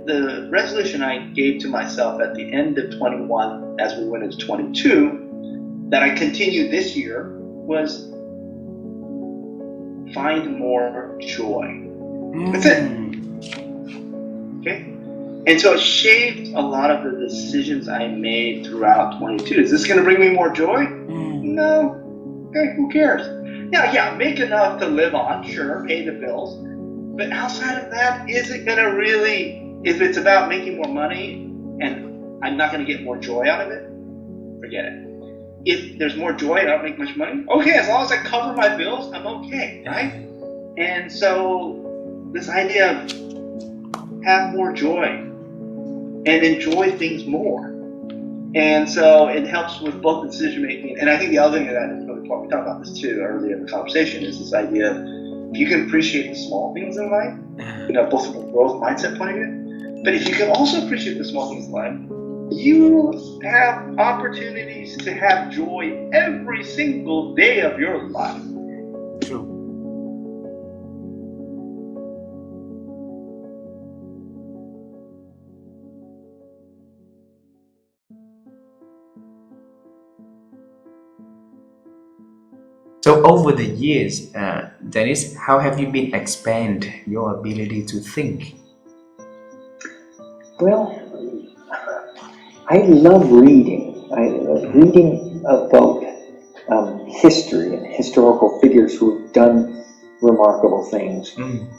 the resolution I gave to myself at the end of 21, as we went into 22, that I continued this year, was find more joy. That's it. Okay? And so it shaped a lot of the decisions I made throughout 22. Is this going to bring me more joy? No. Okay, who cares? Yeah, make enough to live on, sure, pay the bills. But outside of that, is it going to really, if it's about making more money and I'm not going to get more joy out of it, forget it. If there's more joy and I don't make much money, okay, as long as I cover my bills, I'm okay, right? And so this idea of have more joy and enjoy things more. And so it helps with both decision making. And I think the other thing that is really important, we talked about this too earlier in the conversation, is this idea of if you can appreciate the small things in life, both from a growth mindset point of view, but if you can also appreciate the small things in life, you have opportunities to have joy every single day of your life. True. So over the years, Dennis, how have you been expand your ability to think? Well, I love reading. I love reading about history and historical figures who have done remarkable things.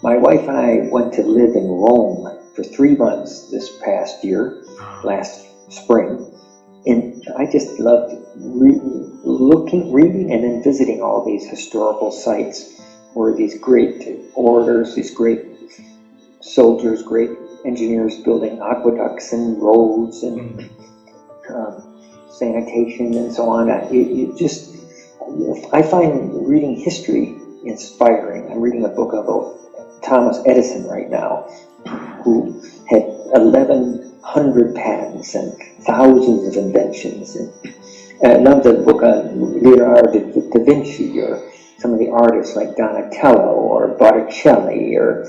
My wife and I went to live in Rome for 3 months this past year, last spring, and I just loved reading and then visiting all these historical sites where these great orators, these great soldiers, great engineers building aqueducts and roads and sanitation and so on. I find reading history inspiring. I'm reading a book about Thomas Edison right now, who had 1,100 patents and thousands of inventions. And I love the book on Leonardo da Vinci, or some of the artists like Donatello or Botticelli or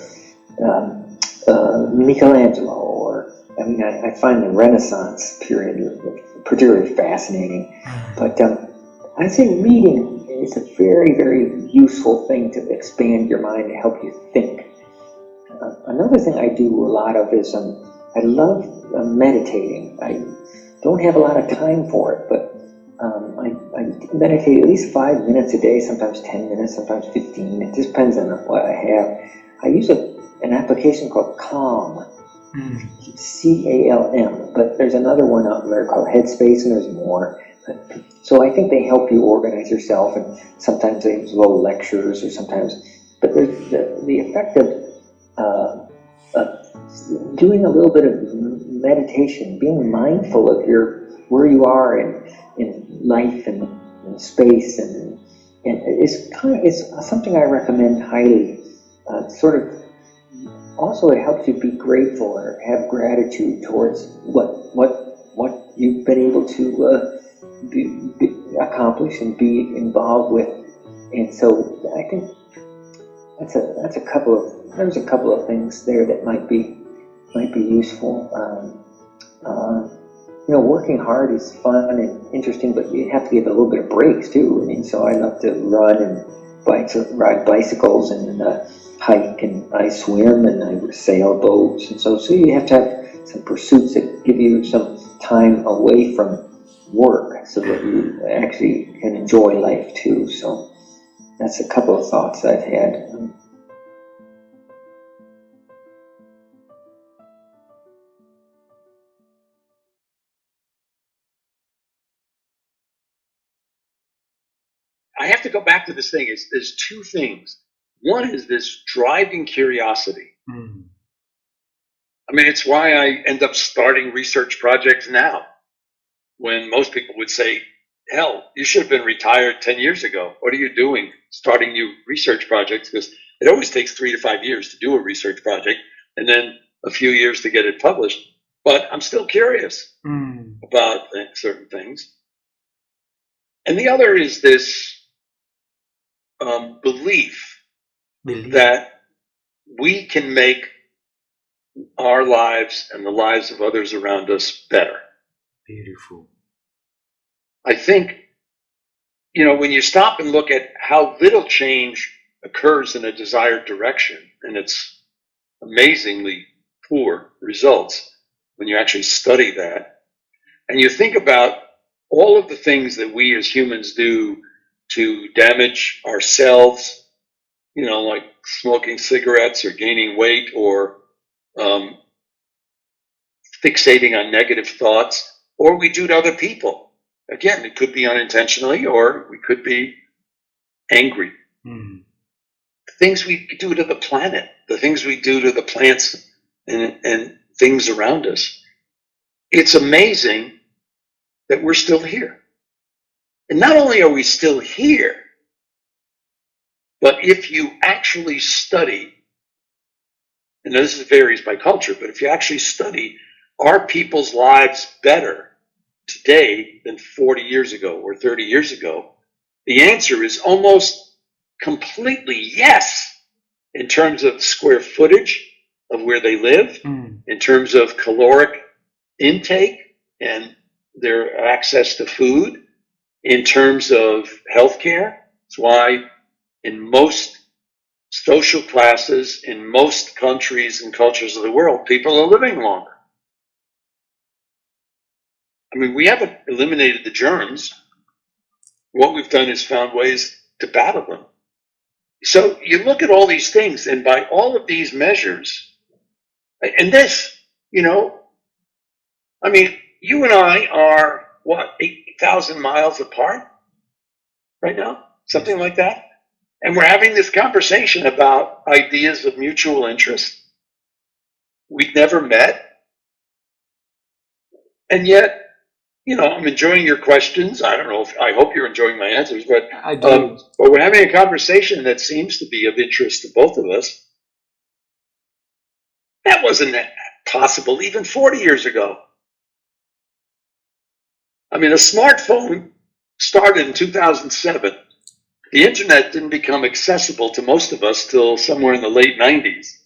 Michelangelo. I find the Renaissance period particularly fascinating. But I'd say reading is a very, very useful thing to expand your mind, to help you think. Another thing I do a lot of is I love meditating. I don't have a lot of time for it, but I meditate at least 5 minutes a day, sometimes 10 minutes, sometimes 15. It just depends on what I have. I use an application called Calm, C-A-L-M, but there's another one out there called Headspace, and there's more. So I think they help you organize yourself, and sometimes they have little lectures, or sometimes, but there's the effect of doing a little bit of meditation, being mindful of where you are in life and in space, and it's something I recommend highly. Also, it helps you be grateful or have gratitude towards what you've been able to accomplish and be involved with. And so I think there's a couple of things there that might be useful. Working hard is fun and interesting, but you have to give a little bit of breaks too. So I love to run and ride bicycles and hike, and I swim and I sail boats, and so you have to have some pursuits that give you some time away from work so that you actually can enjoy life too. So that's a couple of thoughts I've had. I have to go back to this thing. There's two things. One is this driving curiosity. It's why I end up starting research projects now, when most people would say, hell, you should have been retired 10 years ago. What are you doing starting new research projects? Because it always takes 3 to 5 years to do a research project, and then a few years to get it published. But I'm still curious about certain things. And the other is this belief that we can make our lives and the lives of others around us better. Beautiful. I think, when you stop and look at how little change occurs in a desired direction, and it's amazingly poor results when you actually study that, and you think about all of the things that we as humans do to damage ourselves, like smoking cigarettes or gaining weight or fixating on negative thoughts, or we do to other people. Again, it could be unintentionally, or we could be angry. Mm. The things we do to the planet, the things we do to the plants and things around us. It's amazing that we're still here. And not only are we still here, but if you actually study, and this varies by culture, but if you actually study, are people's lives better today than 40 years ago or 30 years ago? The answer is almost completely yes, in terms of square footage of where they live, in terms of caloric intake and their access to food, in terms of healthcare. That's why in most social classes, in most countries and cultures of the world, people are living longer. I mean, we haven't eliminated the germs. What we've done is found ways to battle them. So you look at all these things, and by all of these measures, and this, I mean, you and I are, 8,000 miles apart right now? Something like that? And we're having this conversation about ideas of mutual interest. We've never met. And yet, I'm enjoying your questions. I don't know I hope you're enjoying my answers, but I do. But we're having a conversation that seems to be of interest to both of us. That wasn't possible even 40 years ago. I mean, a smartphone started in 2007. The internet didn't become accessible to most of us till somewhere in the late 90s.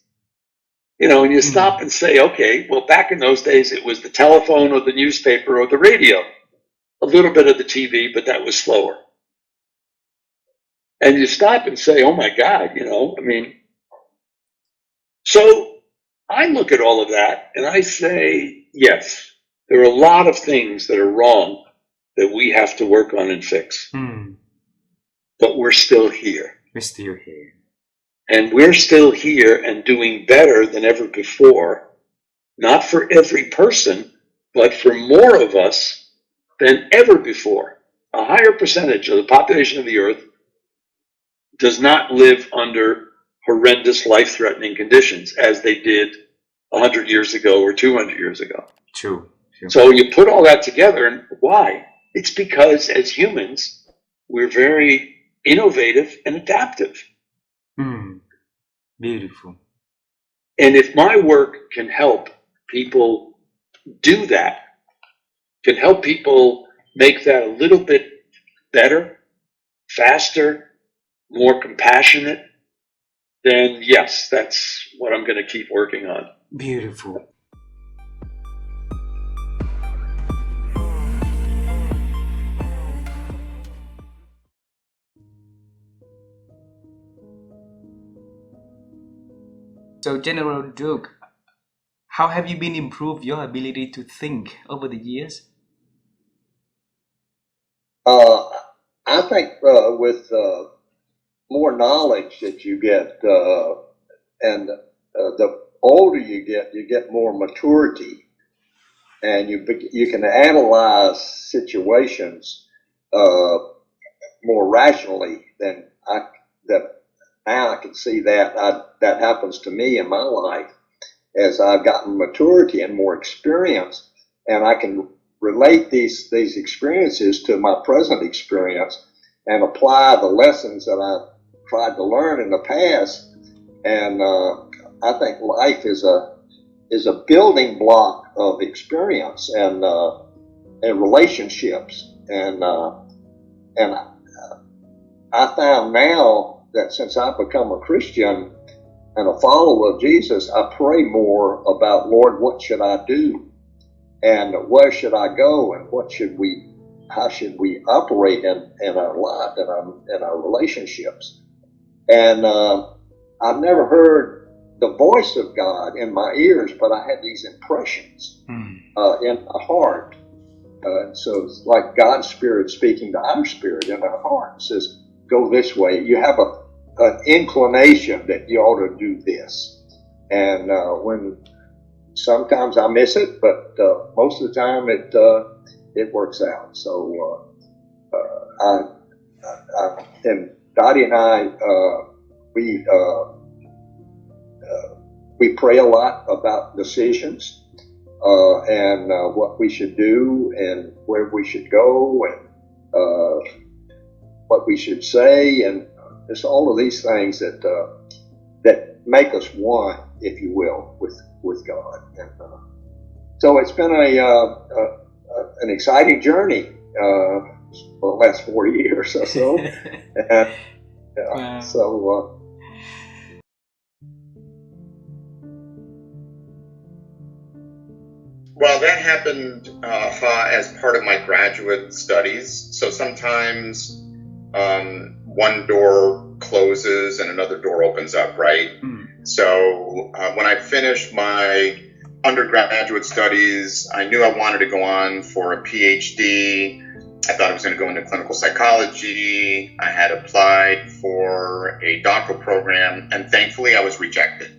And you stop and say, okay, well, back in those days, it was the telephone or the newspaper or the radio, a little bit of the TV, but that was slower. And you stop and say, oh my God, so I look at all of that and I say, yes, there are a lot of things that are wrong that we have to work on and fix. But we're still here. We're still here. And we're still here and doing better than ever before, not for every person, but for more of us than ever before. A higher percentage of the population of the earth does not live under horrendous life-threatening conditions as they did 100 years ago or 200 years ago. True. So you put all that together, and why? It's because as humans, we're very innovative and adaptive. Beautiful. And if my work can help people do that, can help people make that a little bit better, faster, more compassionate, then yes, that's what I'm going to keep working on. Beautiful. So, General Duke, how have you been improved your ability to think over the years? I think with more knowledge that you get, and the older you get more maturity, and you can analyze situations more rationally than now I can see that happens to me in my life as I've gotten maturity and more experience, and I can relate these experiences to my present experience and apply the lessons that I've tried to learn in the past. And I think life is a building block of experience and relationships, and I found now that since I've become a Christian, and a follower of Jesus, I pray more about, Lord, what should I do? And where should I go? And how should we operate in our life, in our relationships? And I've never heard the voice of God in my ears, but I had these impressions in my heart. So it's like God's Spirit speaking to our spirit in our heart. It says, go this way. You have an inclination that you ought to do this. And when sometimes I miss it, but most of the time it works out. So and Dottie and I, we pray a lot about decisions. And what we should do and where we should go and what we should say, and it's all of these things that make us one, if you will, with God. And so it's been an exciting journey for the last 4 years or so. And, Wow. So. Well, that happened as part of my graduate studies. So sometimes one door closes and another door opens up, right? So when I finished my undergraduate studies, I knew I wanted to go on for a PhD. I thought I was going to go into clinical psychology. I had applied for a doctoral program, and thankfully I was rejected.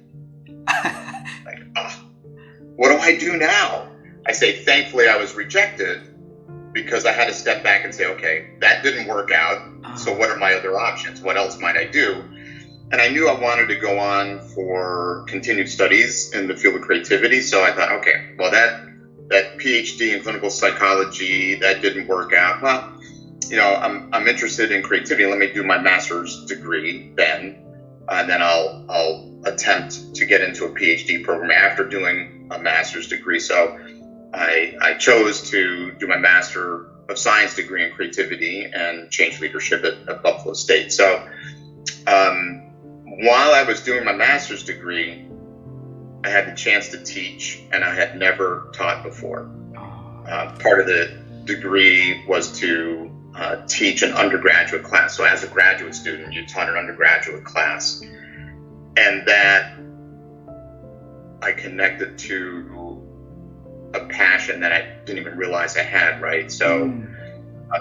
What do I do now? I say, thankfully I was rejected, because I had to step back and say, okay, that didn't work out. So what are my other options? What else might I do? And I knew I wanted to go on for continued studies in the field of creativity. So I thought, okay, well, that PhD in clinical psychology, that didn't work out. Well, I'm interested in creativity. Let me do my master's degree then. And then I'll attempt to get into a PhD program after doing a master's degree. So I chose to do my Master of Science degree in creativity and change leadership at Buffalo State. So while I was doing my master's degree, I had the chance to teach, and I had never taught before. Part of the degree was to teach an undergraduate class. So as a graduate student, you taught an undergraduate class. And that I connected to a passion that I didn't even realize I had, right? So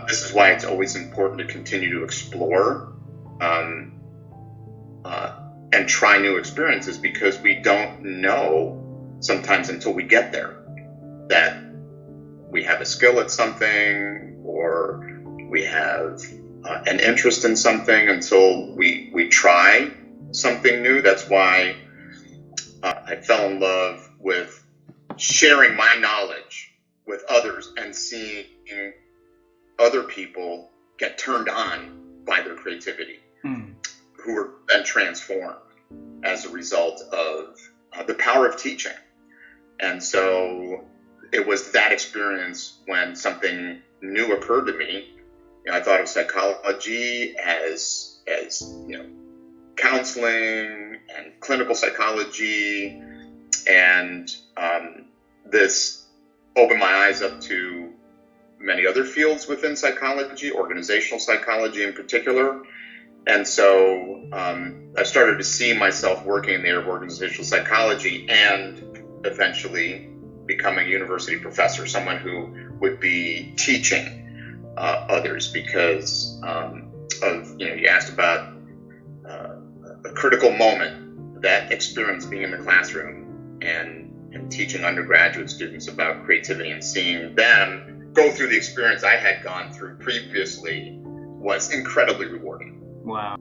this is why it's always important to continue to explore and try new experiences, because we don't know sometimes until we get there that we have a skill at something, or we have an interest in something until we try something new. That's why I fell in love with sharing my knowledge with others and seeing other people get turned on by their creativity, who are then transformed as a result of the power of teaching. And so it was that experience when something new occurred to me. I thought of psychology as counseling and clinical psychology, and this opened my eyes up to many other fields within psychology, organizational psychology in particular. And so I started to see myself working in the area of organizational psychology and eventually becoming a university professor, someone who would be teaching others, because you asked about a critical moment, that experience being in the classroom and teaching undergraduate students about creativity and seeing them go through the experience I had gone through previously was incredibly rewarding. Wow.